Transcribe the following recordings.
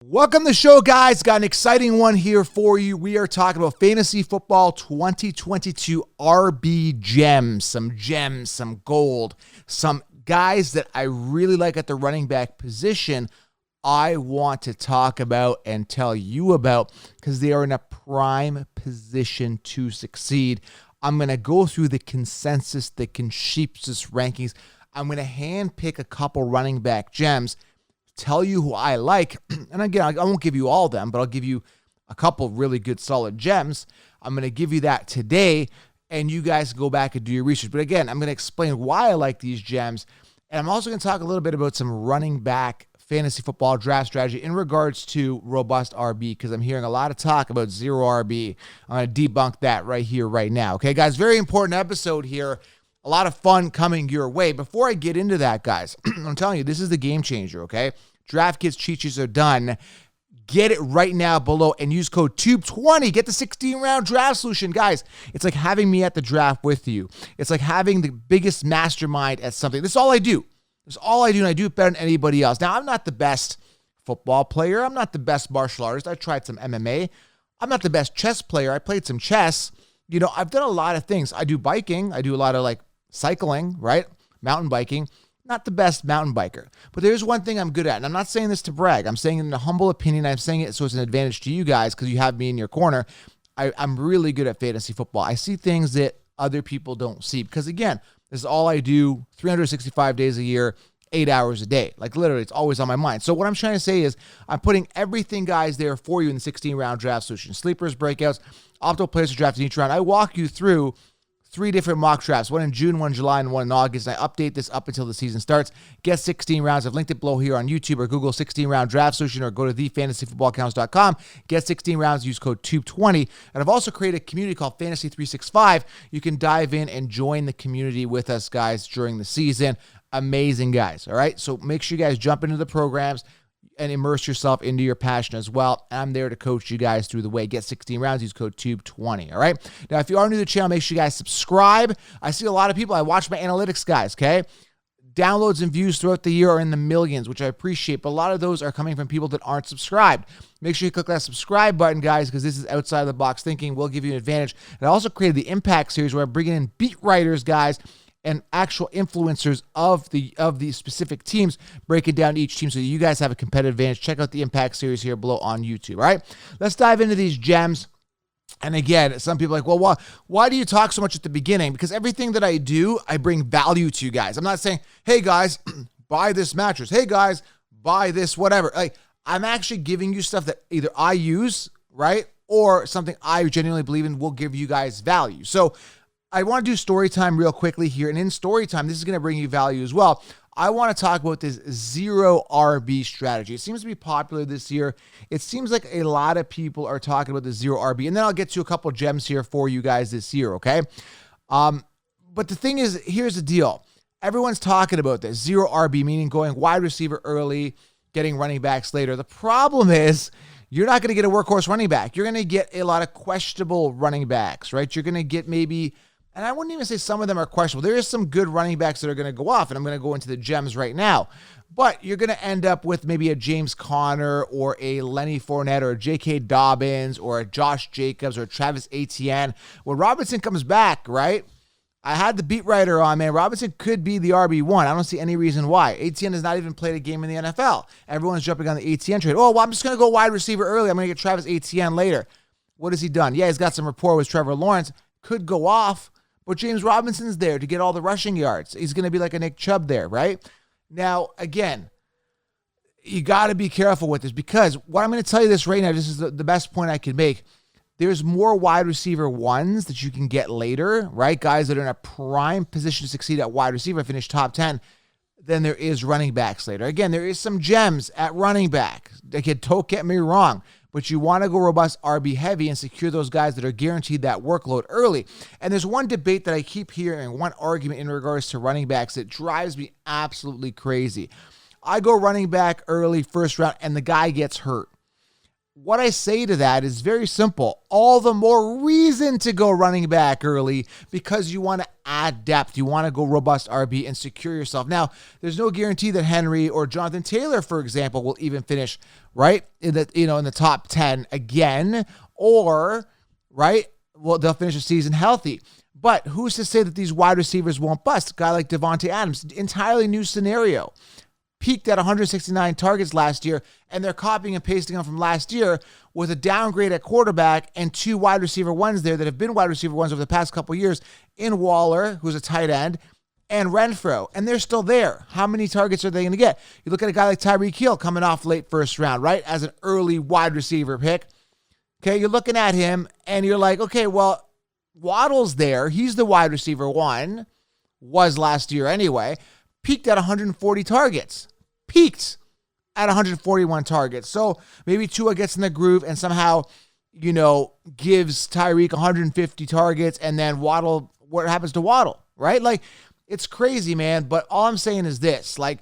Welcome to the show, guys. Got an exciting one here for you. We are talking about Fantasy Football 2022 RB gems, some gold, some guys that I really like at the running back position I want to talk about and tell you about because they are in a prime position to succeed. I'm going to go through the consensus, the consensus rankings. I'm going to handpick a couple running back gems, tell you who I like, and again, I won't give you all of them, but I'll give you a couple really good, solid gems. I'm going to give you that today, and you guys go back and do your research. But again, I'm going to explain why I like these gems, and I'm also going to talk a little bit about some running back fantasy football draft strategy in regards to robust RB, because I'm hearing a lot of talk about zero RB. I'm going to debunk that right here, right now. Okay, guys, very important episode here. A lot of fun coming your way. Before I get into that, guys, I'm telling you, this is the game changer, okay? Draft kits, cheat sheets are done. Get it right now below and use code TUBE20. Get the 16-round draft solution. Guys, it's like having me at the draft with you. It's like having the biggest mastermind at something. This is all I do. This is all I do, and I do it better than anybody else. Now, I'm not the best football player. I'm not the best martial artist. I tried some MMA. I'm not the best chess player. I played some chess. You know, I've done a lot of things. I do biking. I do a lot of, cycling, right? Mountain biking. Not the best mountain biker, but there's one thing I'm good at, and I'm not saying this to brag. I'm saying it in a humble opinion. I'm saying it so it's an advantage to you guys because you have me in your corner. I'm really good at fantasy football. I see things that other people don't see because, again, this is all I do 365 days a year, 8 hours a day. Literally, it's always on my mind. So what I'm trying to say is I'm putting everything, guys, there for you in the 16-round draft solution. Sleepers, breakouts, optimal players to draft in each round. I walk you through 3 different mock drafts, one in June, one in July, and one in August. And I update this up until the season starts. Get 16 rounds. I've linked it below here on YouTube or Google 16-round draft solution or go to thefantasyfootballaccounts.com. Get 16 rounds. Use code TUBE20. And I've also created a community called Fantasy 365. You can dive in and join the community with us, guys, during the season. Amazing guys, all right? So make sure you guys jump into the programs and immerse yourself into your passion as well. I'm there to coach you guys through the way. Get 16 rounds. Use code TUBE20, all right? Now, if you are new to the channel, make sure you guys subscribe. I see a lot of people. I watch my analytics, guys, okay? Downloads and views throughout the year are in the millions, which I appreciate, but a lot of those are coming from people that aren't subscribed. Make sure you click that subscribe button, guys, because this is outside the box thinking. We'll give you an advantage. And I also created the Impact series where I'm bringing in beat writers, guys, and actual influencers of the specific teams, breaking down each team so that you guys have a competitive advantage. Check out the Impact series here below on YouTube, all right? Let's dive into these gems. And again, some people are like, well, why do you talk so much at the beginning? Because everything that I do, I bring value to you guys. I'm not saying, hey, guys, buy this mattress. Hey, guys, buy this whatever. I'm actually giving you stuff that either I use, right, or something I genuinely believe in will give you guys value. So I want to do story time real quickly here. And in story time, this is going to bring you value as well. I want to talk about this zero RB strategy. It seems to be popular this year. It seems like a lot of people are talking about the zero RB. And then I'll get to a couple gems here for you guys this year, okay? But the thing is, here's the deal. Everyone's talking about this. Zero RB, meaning going wide receiver early, getting running backs later. The problem is you're not going to get a workhorse running back. You're going to get a lot of questionable running backs, right? You're going to get maybe... And I wouldn't even say some of them are questionable. There is some good running backs that are going to go off, and I'm going to go into the gems right now. But you're going to end up with maybe a James Conner or a Lenny Fournette or a J.K. Dobbins or a Josh Jacobs or a Travis Etienne. When Robinson comes back, right, I had the beat writer on, man. Robinson could be the RB1. I don't see any reason why. Etienne has not even played a game in the NFL. Everyone's jumping on the Etienne trade. Oh, well, I'm just going to go wide receiver early. I'm going to get Travis Etienne later. What has he done? Yeah, he's got some rapport with Trevor Lawrence. Could go off. But James Robinson's there to get all the rushing yards. He's going to be like a Nick Chubb there, right? Now, again, you got to be careful with this because what I'm going to tell you this right now, this is the best point I can make. There's more wide receiver ones that you can get later, right? Guys that are in a prime position to succeed at wide receiver, finish top 10, than there is running backs later. Again, there is some gems at running back. Again, don't get me wrong. But you want to go robust RB heavy and secure those guys that are guaranteed that workload early. And there's one debate that I keep hearing, one argument in regards to running backs that drives me absolutely crazy. I go running back early, first round, and the guy gets hurt. what I say to that is very simple. All the more reason to go running back early because you want to add depth. You want to go robust RB and secure yourself. Now, there's no guarantee that Henry or Jonathan Taylor, for example, will even finish right in the top 10 again, or right, well, they'll finish the season healthy. But who's to say that these wide receivers won't bust? A guy like Devontae Adams, entirely new scenario. Peaked at 169 targets last year, and they're copying and pasting them from last year with a downgrade at quarterback and 2 wide receiver ones there that have been wide receiver ones over the past couple of years in Waller, who's a tight end, and Renfro, and they're still there. How many targets are they going to get? You look at a guy like Tyreek Hill coming off late first round, right, as an early wide receiver pick. Okay, you're looking at him, and you're like, okay, well, Waddle's there. He's the wide receiver one, was last year anyway. Peaked at 140 targets. Peaked at 141 targets. So maybe Tua gets in the groove and somehow, gives Tyreek 150 targets, and then Waddle, what happens to Waddle, right? Like, it's crazy, man. But all I'm saying is this, like,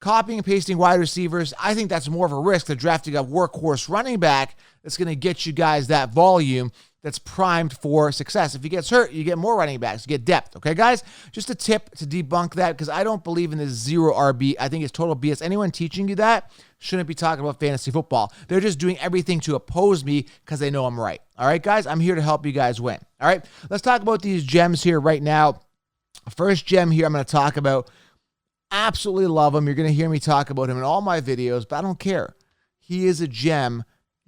copying and pasting wide receivers, I think that's more of a risk than drafting a workhorse running back that's going to get you guys that volume that's primed for success. If he gets hurt, you get more running backs. You get depth. Okay, guys? Just a tip to debunk that, because I don't believe in this zero RB. I think it's total BS. Anyone teaching you that shouldn't be talking about fantasy football. They're just doing everything to oppose me because they know I'm right. All right, guys? I'm here to help you guys win. All right? Let's talk about these gems here right now. First gem here I'm going to talk about. Absolutely love him. You're going to hear me talk about him in all my videos, but I don't care. He is a gem.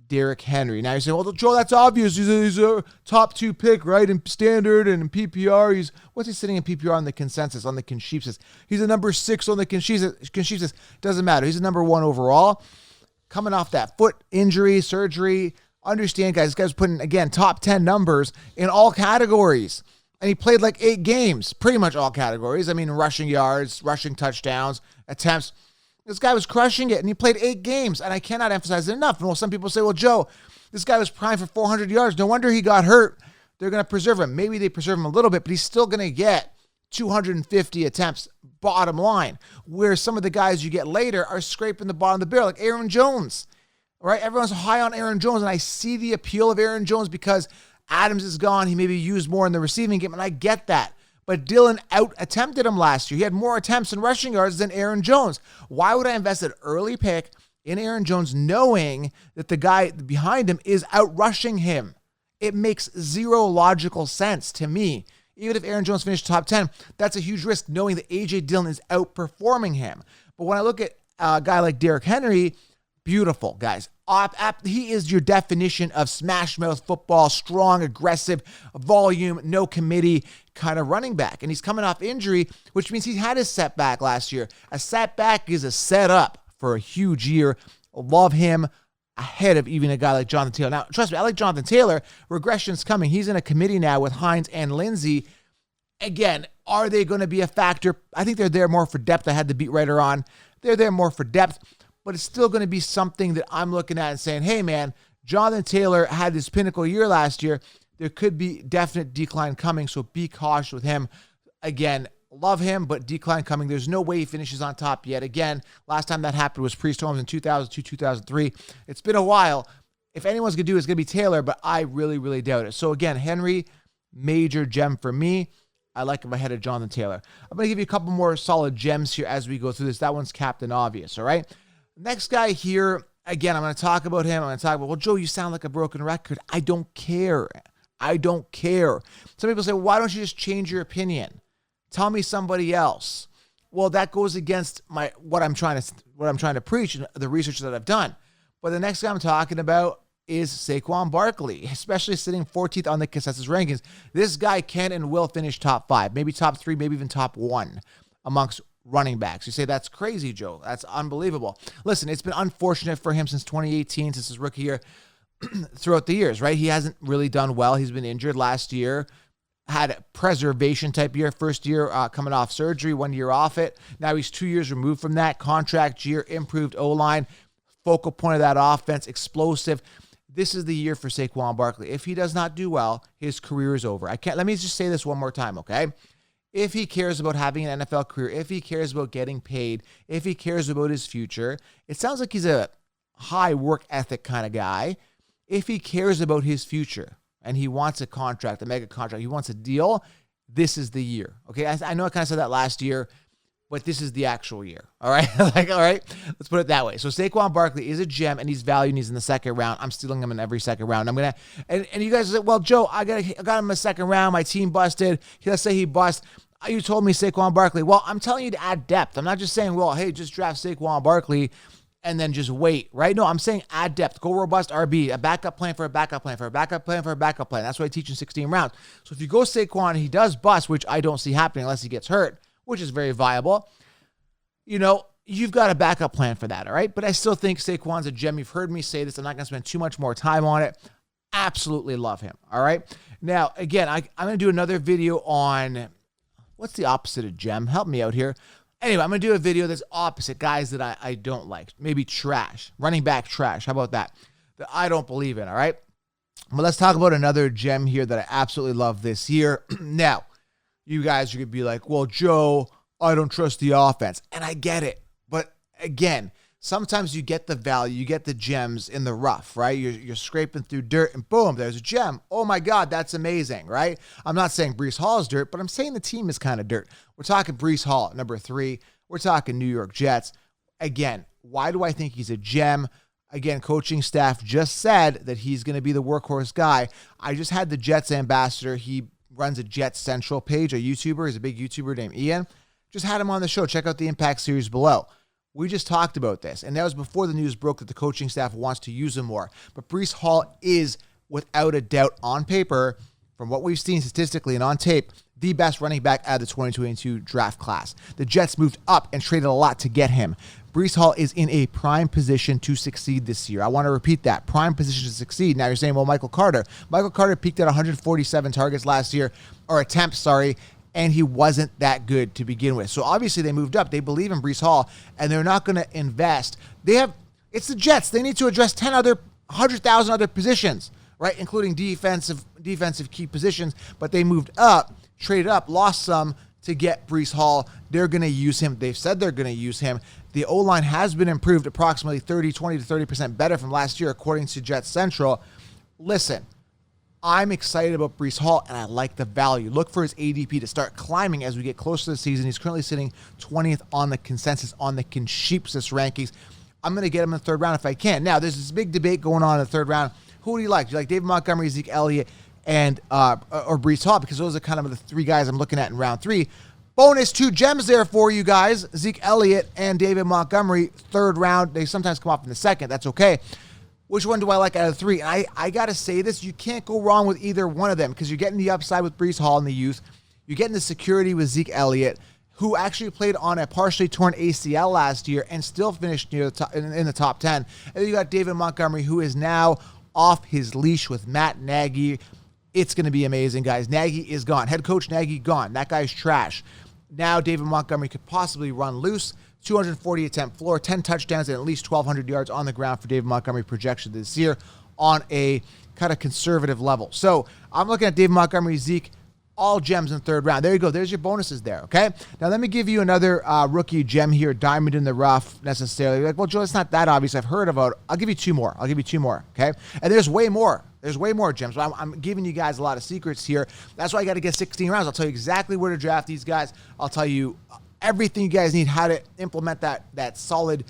Derrick Henry. Now you're saying, well, Joe, that's obvious. He's a top 2 pick, right? In standard and in PPR. What's he sitting in PPR on the consensus, on the consensus? He's a number 6 on the consensus. Doesn't matter. He's a number 1 overall. Coming off that foot injury, surgery. Understand, guys, this guy's putting, again, top 10 numbers in all categories. And he played like 8 games, pretty much all categories. I mean, rushing yards, rushing touchdowns, attempts. This guy was crushing it, and he played 8 games, and I cannot emphasize it enough. Well, some people say, well, Joe, this guy was primed for 400 yards. No wonder he got hurt. They're going to preserve him. Maybe they preserve him a little bit, but he's still going to get 250 attempts, bottom line, where some of the guys you get later are scraping the bottom of the barrel, like Aaron Jones, right? Everyone's high on Aaron Jones, and I see the appeal of Aaron Jones because Adams is gone. He may be used more in the receiving game, and I get that. But Dillon out-attempted him last year. He had more attempts and rushing yards than Aaron Jones. Why would I invest an early pick in Aaron Jones knowing that the guy behind him is out-rushing him? It makes zero logical sense to me. Even if Aaron Jones finished top 10, that's a huge risk knowing that A.J. Dillon is outperforming him. But when I look at a guy like Derrick Henry, beautiful, guys. He is your definition of smash mouth football, strong, aggressive, volume, no committee kind of running back. And he's coming off injury, which means he had his setback last year. A setback is a setup for a huge year. Love him ahead of even a guy like Jonathan Taylor. Now, trust me, I like Jonathan Taylor. Regression's coming. He's in a committee now with Hines and Lindsey. Again, are they going to be a factor? I think they're there more for depth. I had the beat writer on. They're there more for depth. But it's still going to be something that I'm looking at and saying, hey, man, Jonathan Taylor had this pinnacle year last year. There could be definite decline coming, so be cautious with him. Again, love him, but decline coming. There's no way he finishes on top yet. Again, last time that happened was Priest Holmes in 2002, 2003. It's been a while. If anyone's going to do it, it's going to be Taylor, but I really, really doubt it. So, again, Henry, major gem for me. I like him ahead of Jonathan Taylor. I'm going to give you a couple more solid gems here as we go through this. That one's Captain Obvious, all right? Next guy here, again, I'm going to talk about him. I'm going to talk about, well, Joe, you sound like a broken record. I don't care. I don't care. Some people say, well, why don't you just change your opinion? Tell me somebody else. Well, that goes against what I'm trying to preach and the research that I've done. But the next guy I'm talking about is Saquon Barkley, especially sitting 14th on the consensus rankings. This guy can and will finish top 5, maybe top 3, maybe even top 1 amongst running backs. You say, that's crazy, Joe. That's unbelievable. Listen, it's been unfortunate for him since 2018, since his rookie year, throughout the years, right? He hasn't really done well. He's been injured last year, had a preservation type year, first year coming off surgery, 1 year off it. Now he's 2 years removed from that. Contract year, improved O-line, focal point of that offense, explosive. This is the year for Saquon Barkley. If he does not do well, his career is over. Let me just say this one more time, okay? If he cares about having an NFL career, if he cares about getting paid, if he cares about his future, it sounds like he's a high work ethic kind of guy. if he cares about his future and he wants a contract, a mega contract, he wants a deal, this is the year. Okay, I know I kind of said that last year, but this is the actual year. All right, all right, let's put it that way. So Saquon Barkley is a gem, and he's valued. And he's in the second round. I'm stealing him in every second round. And you guys say, well, Joe, I got him in the second round. My team busted. Let's say he bust. You told me Saquon Barkley. Well, I'm telling you to add depth. I'm not just saying, well, hey, just draft Saquon Barkley and then just wait, right? No, I'm saying add depth. Go robust RB, a backup plan for a backup plan for a backup plan for a backup plan. That's what I teach in 16 rounds. So if you go Saquon and he does bust, which I don't see happening unless he gets hurt, which is very viable, you've got a backup plan for that, all right? But I still think Saquon's a gem. You've heard me say this. I'm not going to spend too much more time on it. Absolutely love him, all right? Now, again, I'm going to do another video on what's the opposite of gem. Help me out here. Anyway, I'm going to do a video that's opposite, guys that I don't like. Maybe trash. Running back trash. How about that? That I don't believe in, all right? But let's talk about another gem here that I absolutely love this year. Now, you guys are going to be like, well, Joe, I don't trust the offense. And I get it. But again, sometimes you get the value, you get the gems in the rough, right? You're scraping through dirt and boom, there's a gem. Oh my God, that's amazing, right? I'm not saying Breece Hall is dirt, but I'm saying the team is kind of dirt. We're talking Breece Hall at number 3. We're talking New York Jets. Again, why do I think he's a gem? Again, coaching staff just said that he's going to be the workhorse guy. I just had the Jets ambassador. He runs a Jets Central page, a YouTuber. He's a big YouTuber named Ian. Just had him on the show. Check out the Impact series below. We just talked about this, and that was before the news broke that the coaching staff wants to use him more. But Breece Hall is, without a doubt, on paper, from what we've seen statistically and on tape, the best running back out of the 2022 draft class. The Jets moved up and traded a lot to get him. Breece Hall is in a prime position to succeed this year. I want to repeat that. Prime position to succeed. Now you're saying, well, Michael Carter. Michael Carter peaked at 147 targets last year, or attempts, sorry, and he wasn't that good to begin with. So obviously they moved up. They believe in Breece Hall, and they're not going to invest. It's the Jets. They need to address 100,000 other positions, right, including defensive key positions, but they moved up, traded up, lost some to get Breece Hall. They're going to use him. They've said they're going to use him. The O-line has been improved approximately 20 to 30% better from last year, according to Jets Central. Listen, I'm excited about Breece Hall, and I like the value. Look for his ADP to start climbing as we get closer to the season. He's currently sitting 20th on the consensus, on the Consensus rankings. I'm going to get him in the third round if I can. Now, there's this big debate going on in the third round. Who do you like? Do you like David Montgomery, Zeke Elliott, and or Breece Hall? Because those are kind of the 3 guys I'm looking at in round 3. Bonus 2 gems there for you guys. Zeke Elliott and David Montgomery, third round. They sometimes come off in the second. That's okay. Which one do I like out of the 3? And I got to say this, you can't go wrong with either one of them because you're getting the upside with Breece Hall in the youth. You're getting the security with Zeke Elliott, who actually played on a partially torn ACL last year and still finished near the top, in the top 10. And then you got David Montgomery, who is now off his leash with Matt Nagy. It's going to be amazing, guys. Nagy is gone. Head coach Nagy gone. That guy's trash. Now David Montgomery could possibly run loose. 240 attempt floor, 10 touchdowns, and at least 1,200 yards on the ground for David Montgomery projection this year on a kind of conservative level. So I'm looking at David Montgomery, Zeke, all gems in the third round. There you go. There's your bonuses there, okay? Now let me give you another rookie gem here, diamond in the rough necessarily. You're like, well, Joe, it's not that obvious. I've heard about it. I'll give you 2 more. Okay? And there's way more. There's way more gems. So I'm giving you guys a lot of secrets here. That's why I got to get 16 rounds. I'll tell you exactly where to draft these guys. I'll tell you everything you guys need, how to implement that solid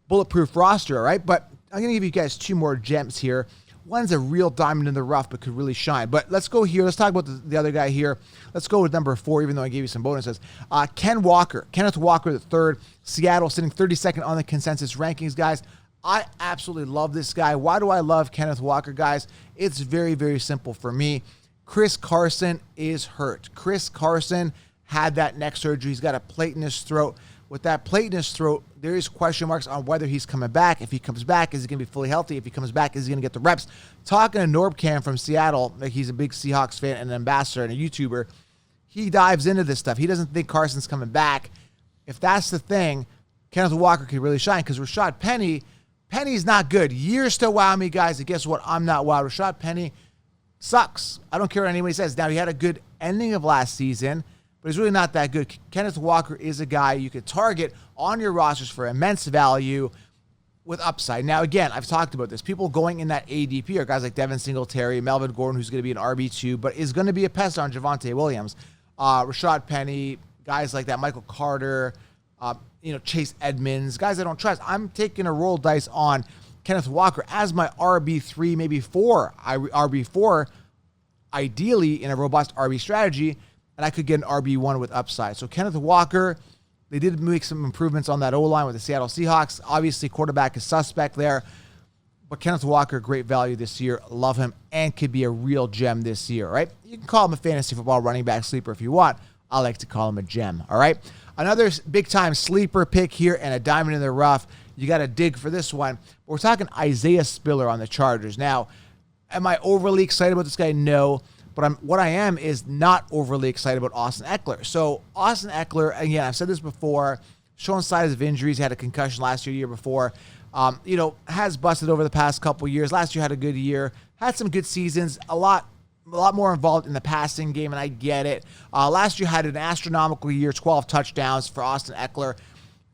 bulletproof roster, all right? But I'm going to give you guys 2 more gems here. One's a real diamond in the rough, but could really shine. But let's go here. Let's talk about the other guy here. Let's go with number 4, even though I gave you some bonuses. Kenneth Walker, the third. Seattle sitting 32nd on the consensus rankings, guys. I absolutely love this guy. Why do I love Kenneth Walker, guys? It's very, very simple for me. Chris Carson is hurt. Chris Carson had that neck surgery. He's got a plate in his throat. With that plate in his throat, there is question marks on whether he's coming back. If he comes back, is he going to be fully healthy? If he comes back, is he going to get the reps? Talking to Norbcam from Seattle, like he's a big Seahawks fan and an ambassador and a YouTuber, he dives into this stuff. He doesn't think Carson's coming back. If that's the thing, Kenneth Walker could really shine because Rashad Penny's not good. Years to wow me, guys, and guess what? I'm not wowed. Rashad Penny sucks. I don't care what anybody says. Now, he had a good ending of last season, but he's really not that good. Kenneth Walker is a guy you could target on your rosters for immense value. with upside. Now, again, I've talked about this. People going in that ADP are guys like Devin Singletary, Melvin Gordon, who's going to be an RB2, but is going to be a pest on Javonte Williams, Rashad Penny, guys like that, Michael Carter, Chase Edmonds, guys I don't trust. I'm taking a roll dice on Kenneth Walker as my RB3, maybe 4, RB4, ideally in a robust RB strategy, and I could get an RB1 with upside. So Kenneth Walker, they did make some improvements on that O-line with the Seattle Seahawks. Obviously, quarterback is suspect there, but Kenneth Walker, great value this year. Love him and could be a real gem this year, right? You can call him a fantasy football running back sleeper if you want. I like to call him a gem, all right? Another big-time sleeper pick here and a diamond in the rough. You got to dig for this one. We're talking Isaiah Spiller on the Chargers. Now, am I overly excited about this guy? No. But what I am is not overly excited about Austin Eckler. So Austin Eckler, again, I've said this before, showing signs of injuries. He had a concussion last year before. Has busted over the past couple years. Last year had a good year. Had some good seasons. A lot more involved in the passing game, and I get it. Last year had an astronomical year, 12 touchdowns for Austin Eckler.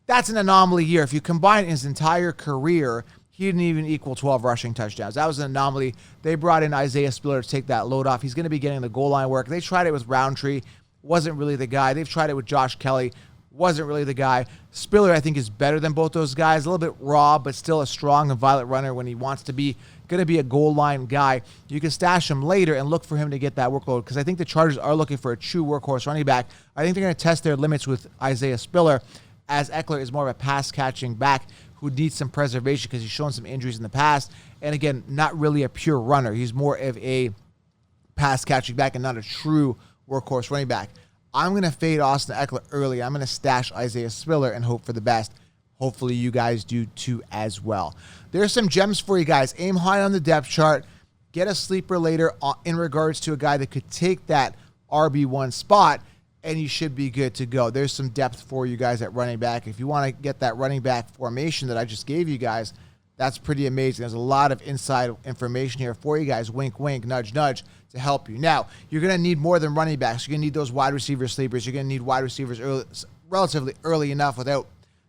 That's an anomaly year. If you combine his entire career, he didn't even equal 12 rushing touchdowns. That was an anomaly. They brought in Isaiah Spiller to take that load off. He's going to be getting the goal line work. They tried it with Roundtree. Wasn't really the guy. They've tried it with Josh Kelly. Wasn't really the guy. Spiller, I think, is better than both those guys. A little bit raw, but still a strong and violent runner when he wants to be. Going to be a goal line guy. You can stash him later and look for him to get that workload because I think the Chargers are looking for a true workhorse running back. I think they're going to test their limits with Isaiah Spiller as Eckler is more of a pass-catching back who needs some preservation because he's shown some injuries in the past. And again, not really a pure runner. He's more of a pass-catching back and not a true workhorse running back. I'm going to fade Austin Eckler early. I'm going to stash Isaiah Spiller and hope for the best. Hopefully you guys do too as well. There's some gems for you guys. Aim high on the depth chart. Get a sleeper later in regards to a guy that could take that RB1 spot, and you should be good to go. There's some depth for you guys at running back. If you want to get that running back formation that I just gave you guys, that's pretty amazing. There's a lot of inside information here for you guys. Wink, wink, nudge, nudge to help you. Now, you're going to need more than running backs. You're going to need those wide receiver sleepers. You're going to need wide receivers relatively early enough without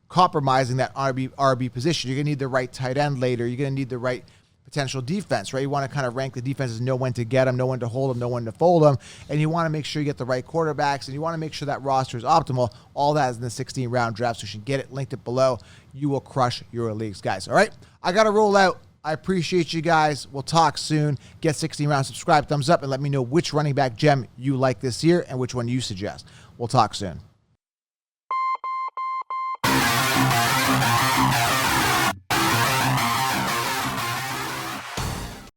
compromising that RB position. You're going to need the right tight end later. You're going to need the right potential defense, right? You want to kind of rank the defenses, know when to get them, know when to hold them, know when to fold them, and you want to make sure you get the right quarterbacks, and you want to make sure that roster is optimal. All that is in the 16-round draft, so you should get it, linked it below. You will crush your leagues, guys. All right? I got to roll out. I appreciate you guys. We'll talk soon. Get 16 rounds, subscribe, thumbs up, and let me know which running back gem you like this year and which one you suggest. We'll talk soon.